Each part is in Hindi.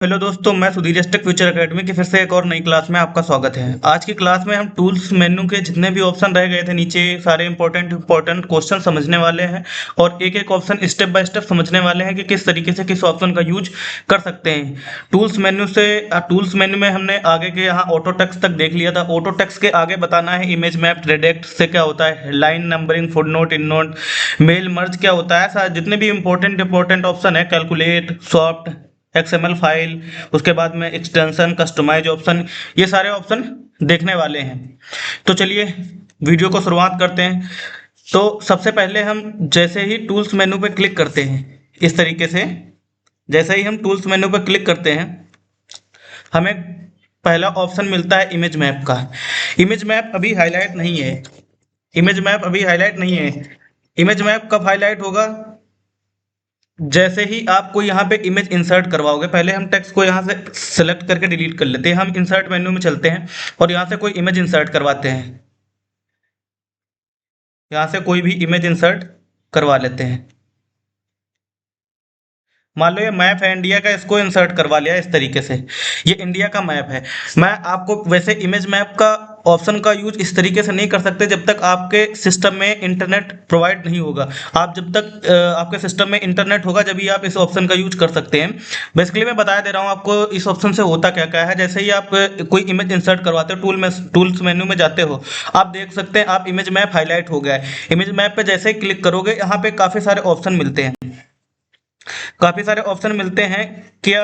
हेलो दोस्तों, मैं सुधीर एस्टेक फ्यूचर एकेडमी की फिर से एक और नई क्लास में आपका स्वागत है। आज की क्लास में हम टूल्स मेन्यू के जितने भी ऑप्शन रह गए थे नीचे सारे इंपॉर्टेंट क्वेश्चन समझने वाले हैं और एक एक ऑप्शन स्टेप बाय स्टेप समझने वाले हैं कि किस तरीके से किस ऑप्शन का यूज कर सकते हैं। टूल्स मेन्यू में हमने आगे के यहाँ ऑटो टेक्स्ट तक देख लिया था। ऑटो टेक्स्ट के आगे बताना है इमेज मैप, रिडक्ट से क्या होता है, line numbering, footnote, endnote, mail merge क्या होता है, जितने भी इंपॉर्टेंट ऑप्शन है, कैलकुलेट, सॉफ्ट, एक्सएमएल फाइल, उसके बाद में एक्सटेंशन, कस्टमाइज ऑप्शन, ये सारे ऑप्शन देखने वाले हैं। तो चलिए वीडियो को शुरुआत करते हैं। तो सबसे पहले हम जैसे ही टूल्स मेनू पे क्लिक करते हैं इस तरीके से, जैसे ही हम टूल्स मेनू पे क्लिक करते हैं हमें पहला ऑप्शन मिलता है इमेज मैप का। इमेज मैप अभी हाईलाइट नहीं है। इमेज मैप कब हाईलाइट होगा? जैसे ही आपको यहाँ पे इमेज इंसर्ट करवाओगे, पहले हम टेक्स्ट को यहाँ से सेलेक्ट करके डिलीट कर लेते हैं। हम इंसर्ट मेन्यू में चलते हैं और यहाँ से कोई इमेज इंसर्ट करवाते हैं। यहाँ से कोई भी इमेज इंसर्ट करवा लेते हैं। मान लो ये मैप है इंडिया का, इसको इंसर्ट करवा लिया इस तरीके से। ये इंडिया का मैप है। मैं आपको वैसे इमेज मैप का ऑप्शन का यूज इस तरीके से नहीं कर सकते जब तक आपके सिस्टम में इंटरनेट प्रोवाइड नहीं होगा। आप जब तक आपके सिस्टम में इंटरनेट होगा जब ही आप इस ऑप्शन का यूज कर सकते हैं। बेसिकली मैं बता दे रहा हूँ आपको इस ऑप्शन से होता क्या क्या है। जैसे ही आप कोई इमेज इंसर्ट करवाते हो, टूल्स मेन्यू में जाते हो, आप देख सकते हैं आप इमेज मैप हाईलाइट हो गया है। इमेज मैप पे जैसे ही क्लिक करोगे यहाँ पे काफी सारे ऑप्शन मिलते हैं। क्या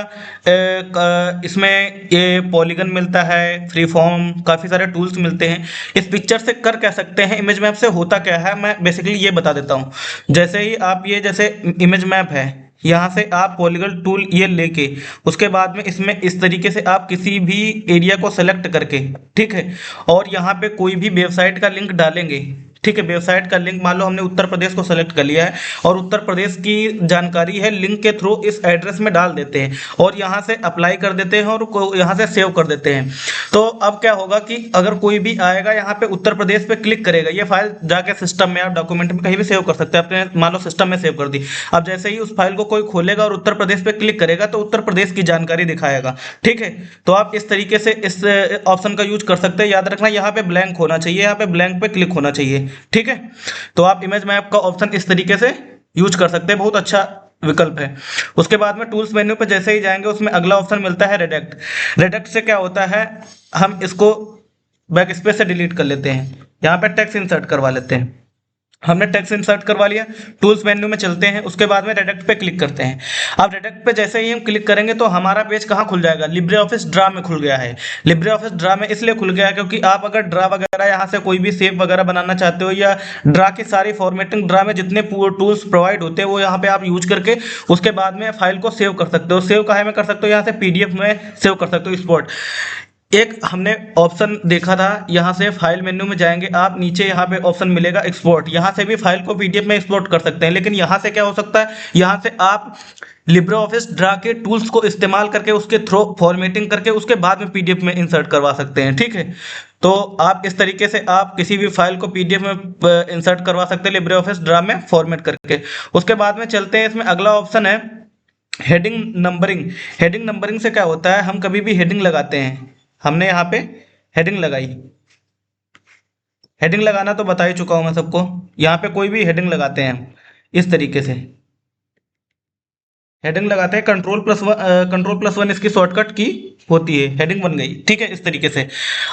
इसमें ये पॉलीगन मिलता है, फ्री फॉर्म, काफी सारे टूल्स मिलते हैं। इस पिक्चर से कर क्या सकते हैं, इमेज मैप से होता क्या है, मैं बेसिकली ये बता देता हूँ। जैसे ही आप ये जैसे इमेज मैप है, यहाँ से आप पॉलीगन टूल ये लेके उसके बाद में इसमें इस तरीके से आप किसी भी एरिया को सेलेक्ट करके, ठीक है, और यहाँ पे कोई भी वेबसाइट का लिंक डालेंगे। ठीक है, वेबसाइट का लिंक मान लो हमने उत्तर प्रदेश को सेलेक्ट कर लिया है और उत्तर प्रदेश की जानकारी है, लिंक के थ्रू इस एड्रेस में डाल देते हैं और यहाँ से अप्लाई कर देते हैं और यहाँ से सेव कर देते हैं। तो अब क्या होगा कि अगर कोई भी आएगा यहाँ पे उत्तर प्रदेश पे क्लिक करेगा, ये फाइल जाके सिस्टम में आप डॉक्यूमेंट में कहीं भी सेव कर सकते हैं। अपने मान लो सिस्टम में सेव कर दी, अब जैसे ही उस फाइल को कोई खोलेगा और उत्तर प्रदेश पे क्लिक करेगा तो उत्तर प्रदेश की जानकारी दिखाएगा। ठीक है, तो आप इस तरीके से इस ऑप्शन का यूज कर सकते हैं। याद रखना यहाँ पे ब्लैंक होना चाहिए, यहाँ पे ब्लैंक पे क्लिक होना चाहिए। ठीक है, तो आप इमेज मैप का ऑप्शन इस तरीके से यूज कर सकते हैं, बहुत अच्छा विकल्प है। उसके बाद में टूल्स मेन्यू पे जैसे ही जाएंगे उसमें अगला ऑप्शन मिलता है रिडक्ट। रिडक्ट से क्या होता है, हम इसको बैक स्पेस से डिलीट कर लेते हैं, यहाँ पे टेक्स्ट इंसर्ट करवा लेते हैं। हमने टेक्स्ट इंसर्ट करवा लिया, टूल्स मेन्यू में चलते हैं, उसके बाद में रिडक्ट पे क्लिक करते हैं। अब रिडक्ट पे जैसे ही हम क्लिक करेंगे तो हमारा पेज कहाँ खुल जाएगा, लिब्रे ऑफिस ड्रा में खुल गया है। लिब्रे ऑफिस ड्रा में इसलिए खुल गया है क्योंकि आप अगर ड्रा वगैरह यहाँ से कोई भी शेप वगैरह बनाना चाहते हो या ड्रा की सारी फॉर्मेटिंग, ड्रा में जितने टूल्स प्रोवाइड होते हैं वो यहाँ पे आप यूज करके उसके बाद में फाइल को सेव कर सकते हो। सेव कहाँ में कर सकते हो, यहाँ से पीडीएफ में सेव कर सकते हो, स्पॉट। एक हमने ऑप्शन देखा था, यहाँ से फाइल मेन्यू में जाएंगे आप, नीचे यहाँ पे ऑप्शन मिलेगा एक्सपोर्ट, यहाँ से भी फाइल को पीडीएफ में एक्सपोर्ट कर सकते हैं। लेकिन यहाँ से क्या हो सकता है, यहाँ से आप लिब्रे ऑफिस ड्रा के टूल्स को इस्तेमाल करके उसके थ्रू फॉर्मेटिंग करके उसके बाद में पीडीएफ में इंसर्ट करवा सकते हैं। ठीक है, तो आप इस तरीके से आप किसी भी फाइल को पीडीएफ में इंसर्ट करवा सकते हैं लिब्रे ऑफिस ड्रा में फॉर्मेट करके। उसके बाद में चलते हैं, इसमें अगला ऑप्शन है हेडिंग नंबरिंग। हेडिंग नंबरिंग से क्या होता है, हम कभी भी हेडिंग लगाते हैं, हमने यहाँ पे हेडिंग लगाई, हेडिंग लगाना तो बता ही चुका हूं मैं सबको। यहाँ पे कोई भी हेडिंग लगाते हैं हम इस तरीके से हेडिंग लगाते हैं, कंट्रोल प्लस वन इसकी शॉर्टकट की होती है, हेडिंग बन गई। ठीक है, इस तरीके से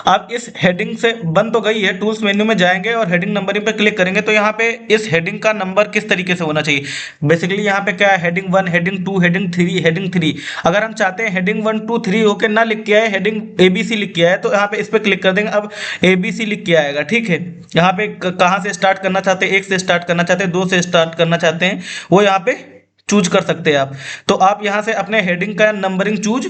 अब इस हेडिंग से बन तो गई है। टूल्स मेन्यू में जाएंगे और हेडिंग नंबरिंग पे क्लिक करेंगे तो यहाँ पे इस हेडिंग का नंबर किस तरीके से होना चाहिए। बेसिकली यहाँ पे क्या है, हेडिंग 1, हेडिंग 2, हेडिंग 3। अगर हम चाहते हैं हेडिंग 1, 2, 3 होकर ना लिख के आए, हेडिंग ABC लिख के आए, तो यहाँ पे इस पर क्लिक कर देंगे, अब ABC लिख के आएगा। ठीक है, यहाँ पे कहाँ से स्टार्ट करना चाहते हैं, 1 से स्टार्ट करना चाहते हैं, 2 से स्टार्ट करना चाहते हैं, वो यहाँ पे चूज कर सकते हैं आप। तो आप यहाँ से अपने हेडिंग का नंबरिंग चूज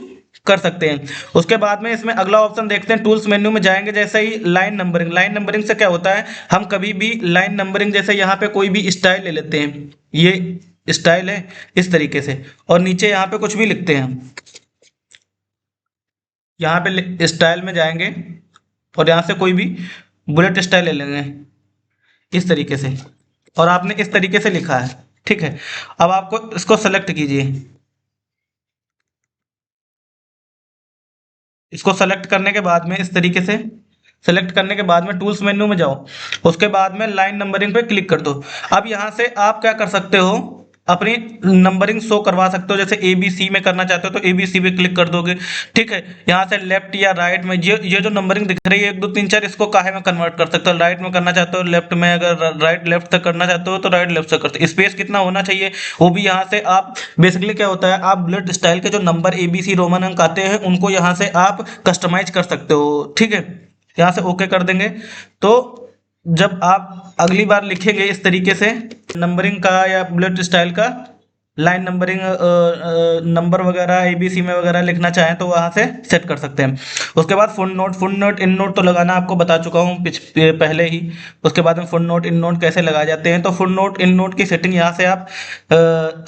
कर सकते हैं। उसके बाद में इसमें अगला ऑप्शन देखते हैं, टूल्स मेन्यू में जाएंगे जैसे ही लाइन नंबरिंग। लाइन नंबरिंग से क्या होता है, हम कभी भी लाइन नंबरिंग जैसे यहाँ पे कोई भी स्टाइल ले लेते हैं, ये स्टाइल है इस तरीके से, और नीचे यहाँ पे कुछ भी लिखते हैं हम, यहाँ पे स्टाइल में जाएंगे और यहाँ से कोई भी बुलेट स्टाइल ले लेंगे इस तरीके से, और आपने इस तरीके से लिखा है। ठीक है, अब आपको इसको सेलेक्ट कीजिए, इसको सेलेक्ट करने के बाद में इस तरीके से सेलेक्ट करने के बाद में टूल्स मेन्यू में जाओ, उसके बाद में लाइन नंबरिंग पे क्लिक कर दो। अब यहाँ से आप क्या कर सकते हो, अपनी नंबरिंग शो करवा सकते हो। जैसे ए बी सी में करना चाहते हो तो ए बी सी पे क्लिक कर दोगे, ठीक है। यहाँ से लेफ्ट या राइट में ये जो नंबरिंग दिख रही है 1 2 3 4, इसको काहे में कन्वर्ट कर सकते हो। राइट में करना चाहते हो लेफ्ट में, अगर राइट लेफ्ट तक करना चाहते हो तो राइट लेफ्ट तक करते हो। स्पेस कितना होना चाहिए वो भी यहाँ से आप बेसिकली क्या होता है, आप बुलेट स्टाइल के जो number A B C Roman अंक आते हैं उनको यहाँ से आप कस्टमाइज कर सकते हो, ठीक है। यहाँ से ओके कर देंगे तो जब आप अगली बार लिखेंगे इस तरीके से नंबरिंग का या बुलेट स्टाइल का लाइन नंबरिंग नंबर वगैरह एबीसी में वगैरह लिखना चाहें तो वहाँ से सेट कर सकते हैं। उसके बाद फुट नोट इन नोट तो लगाना आपको बता चुका हूँ पहले ही। उसके बाद में फुट नोट इन नोट कैसे लगाए जाते हैं, तो फुट नोट इन नोट की सेटिंग यहाँ से आप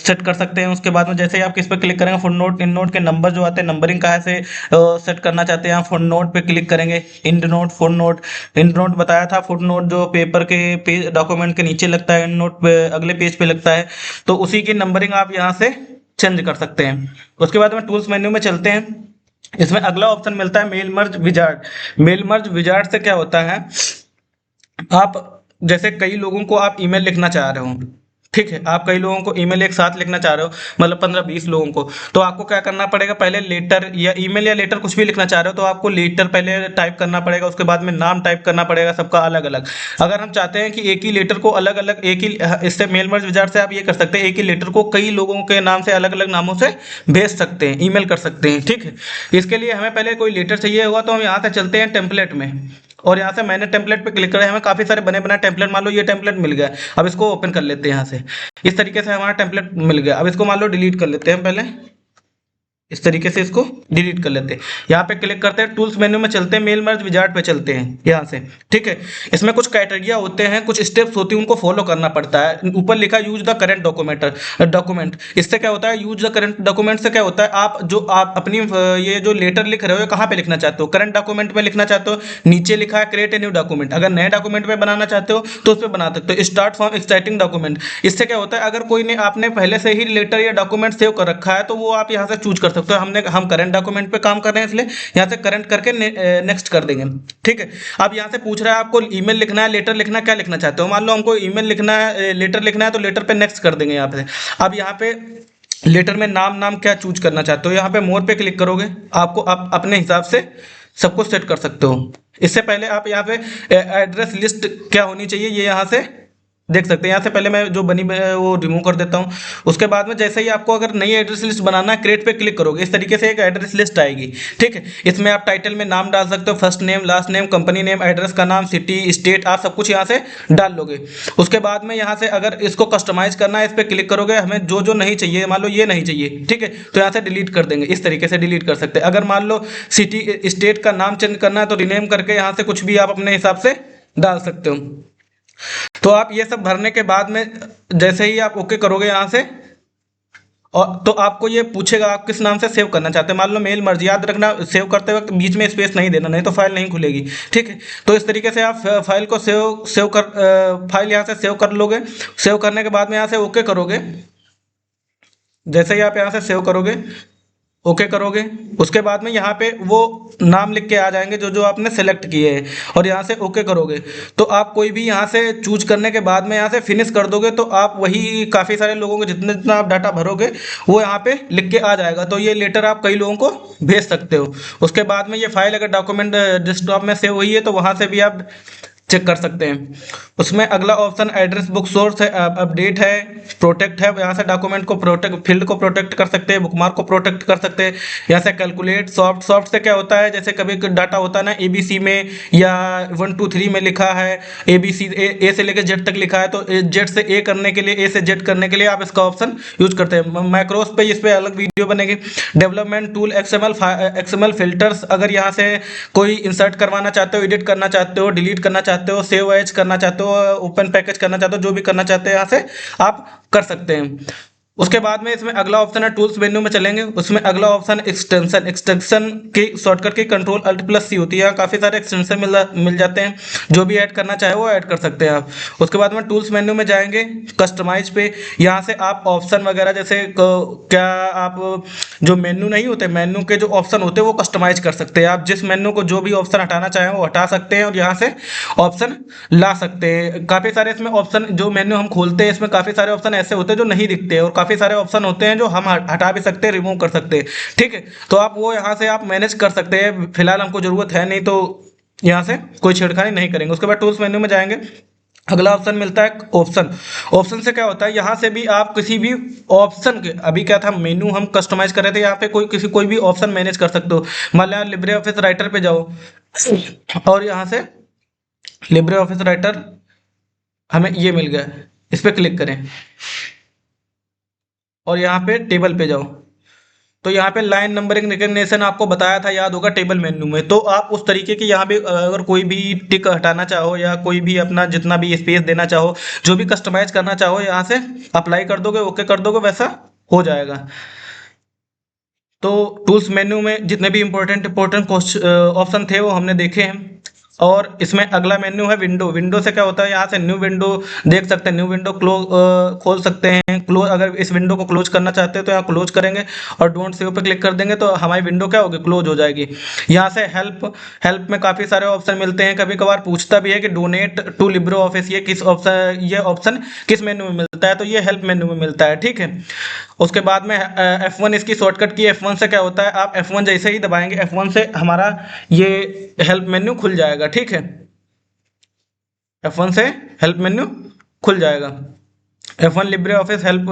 सेट कर सकते हैं। उसके बाद में जैसे ही आप किस पे क्लिक करेंगे, फुट नोट इन नोट के नंबर जो आते हैं नंबरिंग कहाँ से सेट करना चाहते हैं, फुट नोट पे क्लिक करेंगे। Endnote footnote, endnote बताया था, फुट नोट जो पेपर के पेज डॉक्यूमेंट के नीचे लगता है, इंड नोट पे अगले पेज पे लगता है, तो उसी की नंबरिंग आप यहाँ से चेंज कर सकते हैं। उसके बाद में टूल्स मेन्यू में चलते हैं। इसमें अगला ऑप्शन मिलता है mail merge wizard. Mail merge wizard से क्या होता है, आप जैसे कई लोगों को आप ईमेल लिखना चाह रहे हो, ठीक है, आप कई लोगों को ईमेल एक साथ लिखना चाह रहे हो, मतलब 15-20 लोगों को, तो आपको क्या करना पड़ेगा, पहले लेटर या ईमेल या लेटर कुछ भी लिखना चाह रहे हो तो आपको लेटर पहले टाइप करना पड़ेगा, उसके बाद में नाम टाइप करना पड़ेगा सबका अलग अलग। अगर हम चाहते हैं कि एक ही लेटर को अलग अलग एक ही, इससे मेल मर्ज विजार्ड से आप ये कर सकते हैं, एक ही लेटर को कई लोगों के नाम से अलग अलग नामों से भेज सकते हैं, ईमेल कर सकते हैं, ठीक है। इसके लिए हमें पहले कोई लेटर चाहिए होगा तो हम यहाँ से चलते हैं टेम्पलेट में, और यहाँ से मैंने टेम्पलेट पे क्लिक करा है, हमें काफी सारे बने बनाए टेम्पलेट, मान लो ये टेम्पलेट मिल गया। अब इसको ओपन कर लेते हैं यहाँ से, इस तरीके से हमारा टेम्पलेट मिल गया। अब इसको मान लो डिलीट कर लेते हैं, पहले इस तरीके से इसको डिलीट कर लेते हैं। यहाँ पे क्लिक करते हैं, टूल्स मेन्यू में चलते हैं, मेल मर्ज विजार्ड पे चलते हैं यहाँ से, ठीक है। इसमें कुछ क्राइटेरिया होते हैं, कुछ स्टेप्स होती हैं, उनको फॉलो करना पड़ता है। ऊपर लिखा यूज द करंट डॉक्यूमेंट। इससे क्या होता है, यूज द करंट डॉक्यूमेंट से क्या होता है, आप अपनी ये जो लेटर लिख रहे हो कहाँ पे लिखना चाहते हो, करंट डॉक्यूमेंट में लिखना चाहते हो, नीचे लिखा है क्रिएट ए न्यू डॉक्यूमेंट, अगर नए डॉक्यूमेंट में बनाना चाहते हो तो उस पर बना सकते हो। स्टार्ट फ्रॉम एक्साइटिंग डॉक्यूमेंट, इससे क्या होता है, अगर कोई ने आपने पहले से ही लेटर या डॉक्यूमेंट सेव कर रखा है तो वो आप यहाँ से चूज कर सकते हो। हम करंट डॉक्यूमेंट पे काम कर रहे हैं इसलिए यहाँ से करंट करके नेक्स्ट कर देंगे, ठीक है। अब यहाँ से पूछ रहा है आपको ईमेल लिखना है, लेटर लिखना है, क्या लिखना चाहते हो। मान लो हमको ईमेल लिखना है, लेटर लिखना है, तो लेटर पे नेक्स्ट कर देंगे यहाँ पे। अब यहाँ पे लेटर में नाम क्या चूज करना चाहते हो, यहाँ पे मोर पे क्लिक करोगे, आपको अपने हिसाब से सब कुछ सेट कर सकते हो। इससे पहले आप यहाँ पे एड्रेस लिस्ट क्या होनी चाहिए ये यहाँ से देख सकते हैं। यहाँ से पहले मैं जो बनी वो रिमूव कर देता हूँ। उसके बाद में जैसे ही आपको अगर नई एड्रेस लिस्ट बनाना है, क्रिएट पे क्लिक करोगे, इस तरीके से एक एड्रेस लिस्ट आएगी, ठीक है। इसमें आप टाइटल में नाम डाल सकते हो, first name, last name, company name, address का नाम, सिटी, स्टेट, आप सब कुछ यहाँ से डाल लोगे। उसके बाद में यहाँ से अगर इसको कस्टमाइज करना है, इस पर क्लिक करोगे, हमें जो जो नहीं चाहिए, मान लो ये नहीं चाहिए, ठीक है, तो यहाँ से डिलीट कर देंगे। इस तरीके से डिलीट कर सकते हैं। अगर मान लो सिटी स्टेट का नाम चेंज करना है तो रिनेम करके यहाँ से कुछ भी आप अपने हिसाब से डाल सकते हो। तो आप ये सब भरने के बाद में जैसे ही आप ओके करोगे यहाँ से, और तो आपको ये पूछेगा आप किस नाम से सेव करना चाहते हैं। मान लो मेल मर्ज, याद रखना सेव करते वक्त बीच में स्पेस नहीं देना, नहीं तो फाइल नहीं खुलेगी, ठीक है। तो इस तरीके से आप फाइल को फाइल यहाँ से सेव कर लोगे। सेव करने के बाद में यहाँ से ओके करोगे। जैसे ही आप यहाँ से सेव करोगे, ओके करोगे, उसके बाद में यहाँ पे वो नाम लिख के आ जाएंगे जो जो आपने सेलेक्ट किए हैं, और यहाँ से ओके करोगे तो आप कोई भी यहाँ से चूज करने के बाद में यहाँ से फिनिश कर दोगे तो आप वही काफ़ी सारे लोगों को जितना आप डाटा भरोगे वो यहाँ पे लिख के आ जाएगा। तो ये लेटर आप कई लोगों को भेज सकते हो। उसके बाद में ये फाइल अगर डॉक्यूमेंट डेस्कटॉप में सेव हुई है तो वहाँ से भी आप चेक कर सकते हैं। उसमें अगला ऑप्शन एड्रेस बुक सोर्स है, अपडेट है, प्रोटेक्ट है। यहाँ से डॉक्यूमेंट को प्रोटेक्ट, फील्ड को प्रोटेक्ट कर सकते हैं, बुकमार्क को प्रोटेक्ट कर सकते हैं। यहाँ से कैलकुलेट, सॉफ्ट से क्या होता है, जैसे कभी डाटा होता है ना ABC में या 1 2 3 में लिखा है, ABC ए से लेकर जेड तक लिखा है, तो जेड से ए करने के लिए, ए से जेड करने के लिए आप इसका ऑप्शन यूज करते हैं। मैक्रोस पे इस पर अलग वीडियो बनेगी। डेवलपमेंट टूल, एक्सएमएल फिल्टर्स, अगर यहाँ से कोई इंसर्ट करवाना चाहते हो, एडिट करना चाहते हो, डिलीट करना चाहते हो, सेव एज करना चाहते हो, ओपन पैकेज करना चाहते हो, जो भी करना चाहते हो यहाँ से आप कर सकते हैं। उसके बाद में इसमें अगला ऑप्शन है टूल्स मेन्यू में चलेंगे, उसमें अगला ऑप्शन एक्सटेंशन, एक्सटेंशन की शॉर्टकट की कंट्रोल अल्ट प्लस सी होती है, काफ़ी सारे एक्सटेंशन मिल जाते हैं, जो भी ऐड करना चाहे वो ऐड कर सकते हैं आप। उसके बाद में टूल्स मेन्यू में जाएंगे, कस्टमाइज पे, यहाँ से आप ऑप्शन वगैरह जैसे क्या आप जो मेन्यू नहीं होते, मेन्यू के जो ऑप्शन होते हैं वो कस्टमाइज कर सकते हैं। आप जिस मेन्यू को जो भी ऑप्शन हटाना चाहें वो हटा सकते हैं और यहाँ से ऑप्शन ला सकते हैं। काफ़ी सारे इसमें ऑप्शन, जो मेन्यू हम खोलते हैं इसमें काफ़ी सारे ऑप्शन ऐसे होते हैं जो नहीं दिखते, और काफ़ी सारे ऑप्शन होते हैं जो हम हटा भी सकते हैं, रिमूव कर सकते हैं। ठीक है, तो आप वो यहाँ से आप मैनेज कर सकते हैं। फिलहाल हमको ज़रूरत है नहीं तो यहाँ से कोई छेड़खानी नहीं करेंगे। उसके बाद टूल्स मेन्यू में जाएंगे, अगला ऑप्शन मिलता है ऑप्शन। ऑप्शन से क्या होता है, यहाँ से भी आप किसी भी ऑप्शन के, अभी क्या था मेनू हम कस्टमाइज कर रहे थे, यहाँ पे कोई भी ऑप्शन मैनेज कर सकते हो। मान लिया लिब्रे ऑफिस राइटर पे जाओ और यहाँ से लिब्रे ऑफिस राइटर हमें ये मिल गया, इस पर क्लिक करें और यहाँ पे टेबल पे जाओ, तो यहाँ पे लाइन नंबरिंग रिकग्निशन आपको बताया था, याद होगा, टेबल मेन्यू में। तो आप उस तरीके की यहाँ पे अगर कोई भी टिक हटाना चाहो या कोई भी अपना जितना भी स्पेस देना चाहो, जो भी कस्टमाइज करना चाहो, यहाँ से अप्लाई कर दोगे, ओके कर दोगे, वैसा हो जाएगा। तो टूल्स मेन्यू में जितने भी इंपॉर्टेंट ऑप्शन थे वो हमने देखे हैं। और इसमें अगला मेन्यू है विंडो। विंडो से क्या होता है, यहाँ से न्यू विंडो देख सकते हैं, न्यू विंडो खोल सकते हैं। क्लोज, अगर इस विंडो को क्लोज करना चाहते हैं तो यहाँ क्लोज करेंगे और डोंट सेव पे क्लिक कर देंगे तो हमारी विंडो क्या होगी, क्लोज हो जाएगी। यहाँ से हेल्प में काफ़ी सारे ऑप्शन मिलते हैं। कभी कभार पूछता भी है कि डोनेट टू लिब्रे ऑफिस, ये ऑप्शन किस मेन्यू में मिलता है, तो ये हेल्प मेन्यू में मिलता है। ठीक है, उसके बाद में F1 इसकी शॉर्टकट की। F1 से क्या होता है, आप F1 जैसे ही दबाएंगे F1 से हमारा ये हेल्प मेन्यू खुल जाएगा। ठीक है, F1 से हेल्प मेन्यू खुल जाएगा, F1 Libre office help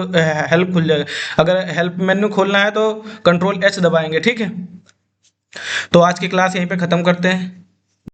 help खुल जाएगा। अगर हेल्प मेन्यू खोलना है तो कंट्रोल H दबाएंगे। ठीक है, तो आज की क्लास यहीं पे ख़त्म करते हैं।